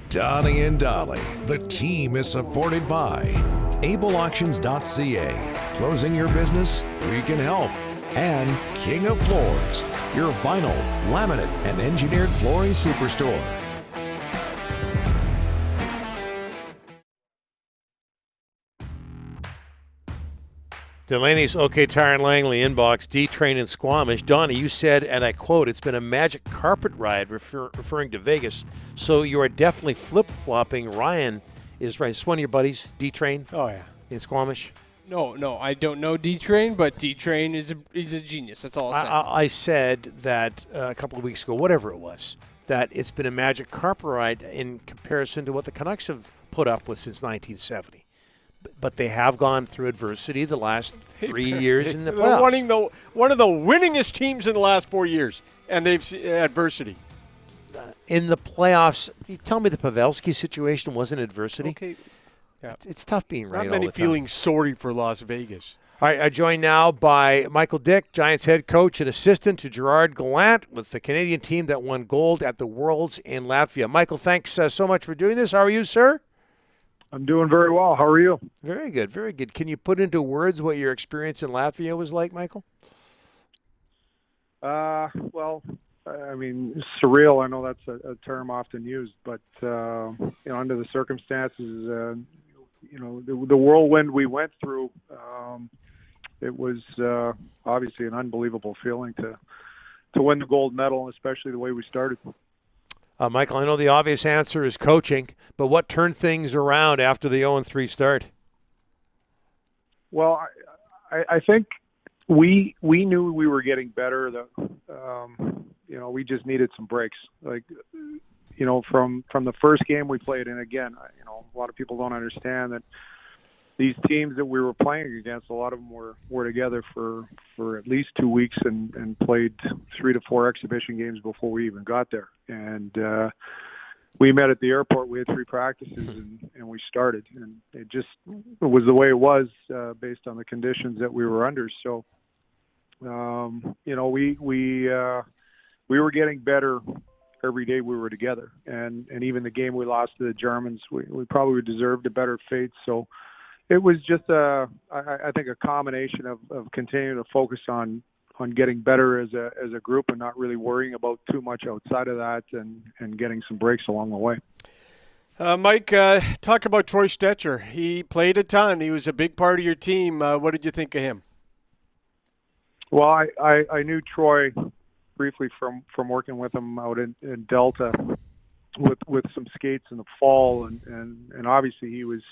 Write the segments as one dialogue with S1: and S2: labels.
S1: Donnie and Dolly. The team is supported by ableauctions.ca. Closing your business? We can help. And King of Floors, your vinyl, laminate, and engineered flooring superstore.
S2: Delaney's OK Tire and Langley inbox, D-Train and Squamish. Donnie, you said, and I quote, it's been a magic carpet ride, referring to Vegas. So you are definitely flip-flopping. Ryan is right. It's one of your buddies, D-Train.
S3: Oh, yeah.
S2: In Squamish.
S3: No, I don't know D-Train, but D-Train is a genius. That's all
S2: I said that a couple of weeks ago, whatever it was, that it's been a magic carpet ride in comparison to what the Canucks have put up with since 1970. But they have gone through adversity the last 3 years in the playoffs.
S3: One of the winningest teams in the last 4 years, and they've adversity.
S2: In the playoffs, you tell me the Pavelski situation wasn't adversity?
S3: Okay. Yeah.
S2: It's tough being right all the
S3: time. Not many feeling sorry for Las Vegas.
S2: All right, I'm joined now by Michael Dyck, Giants head coach and assistant to Gerard Gallant with the Canadian team that won gold at the Worlds in Latvia. Michael, thanks so much for doing this. How are you, sir?
S4: I'm doing very well. How are you?
S2: Very good, very good. Can you put into words what your experience in Latvia was like, Michael?
S4: Well, I mean, surreal. I know that's a term often used, but under the circumstances, the whirlwind we went through, it was obviously an unbelievable feeling to win the gold medal, especially the way we started.
S2: Michael, I know the obvious answer is coaching, but what turned things around after the 0-3 start?
S4: Well, I think we knew we were getting better. We just needed some breaks. Like, from the first game we played, and again, a lot of people don't understand that these teams that we were playing against, a lot of them were together for at least 2 weeks and played 3 to 4 exhibition games before we even got there. And we met at the airport. We had 3 practices, and we started. And it was the way it was based on the conditions that we were under. So, we were getting better every day we were together. And even the game we lost to the Germans, we probably deserved a better fate. So, it was just I think a combination of continuing to focus on getting better as a group and not really worrying about too much outside of that and getting some breaks along the way.
S3: Mike, talk about Troy Stecher. He played a ton. He was a big part of your team. What did you think of him?
S4: Well, I knew Troy briefly from working with him out in Delta with some skates in the fall, and obviously he was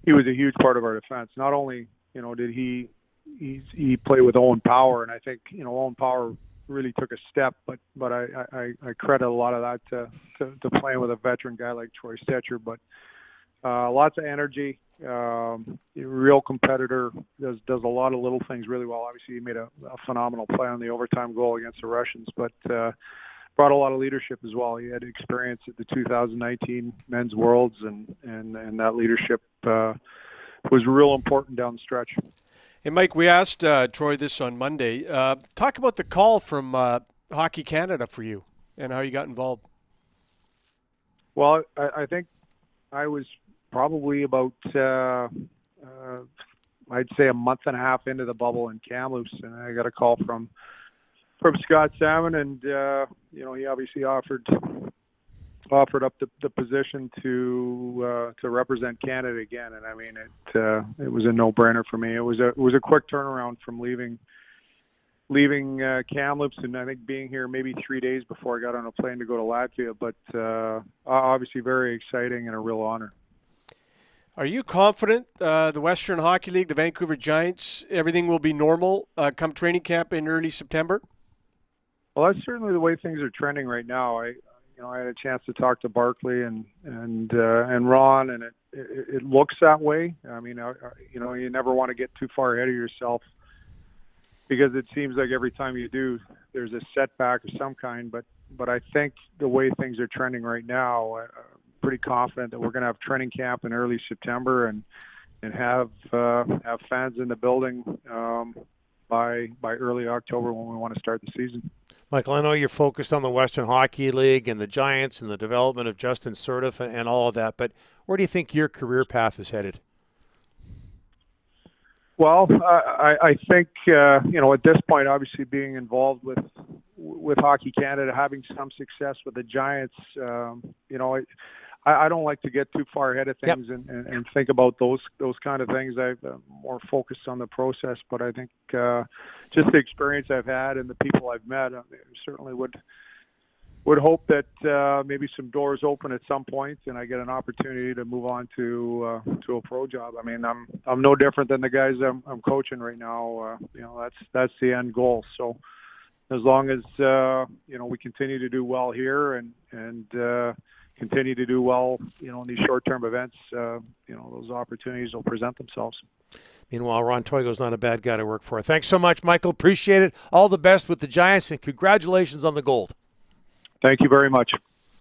S4: a huge part of our defense. Not only, did he play with Owen Power, and I think, Owen Power really took a step, but I credit a lot of that to playing with a veteran guy like Troy Stecher. But lots of energy, real competitor, does a lot of little things really well. Obviously, he made a phenomenal play on the overtime goal against the Russians, but brought a lot of leadership as well. He had experience at the 2019 Men's Worlds, and that leadership was real important down the stretch.
S3: Hey, Mike, we asked Troy this on Monday. Talk about the call from Hockey Canada for you and how you got involved.
S4: Well, I think I was probably about, I'd say a month and a half into the bubble in Kamloops, and I got a call from Scott Salmon, and he obviously offered up the position to represent Canada again, and I mean it was a no-brainer for me. It was a quick turnaround from leaving Kamloops, and I think being here maybe 3 days before I got on a plane to go to Latvia, but obviously very exciting and a real honor.
S3: Are you confident the Western Hockey League, the Vancouver Giants, everything will be normal come training camp in early September?
S4: Well, that's certainly the way things are trending right now. I had a chance to talk to Barkley and Ron, and it looks that way. I mean, you never want to get too far ahead of yourself because it seems like every time you do, there's a setback of some kind. But I think the way things are trending right now, I'm pretty confident that we're going to have training camp in early September and have fans in the building by early October when we want to start the season.
S2: Michael, I know you're focused on the Western Hockey League and the Giants and the development of Justin Surtiff and all of that, but where do you think your career path is headed?
S4: Well, I think at this point, obviously being involved with Hockey Canada, having some success with the Giants, I don't like to get too far ahead of things and think about those kind of things. I'm more focused on the process, but I think just the experience I've had and the people I've met, I certainly would hope that maybe some doors open at some point and I get an opportunity to move on to a pro job. I mean, I'm no different than the guys I'm coaching right now. That's the end goal. So as long as we continue to do well here and continue to do well, in these short-term events, those opportunities will present themselves.
S2: Meanwhile, Ron Toigo's not a bad guy to work for. Thanks so much, Michael. Appreciate it. All the best with the Giants, and congratulations on the gold.
S4: Thank you very much.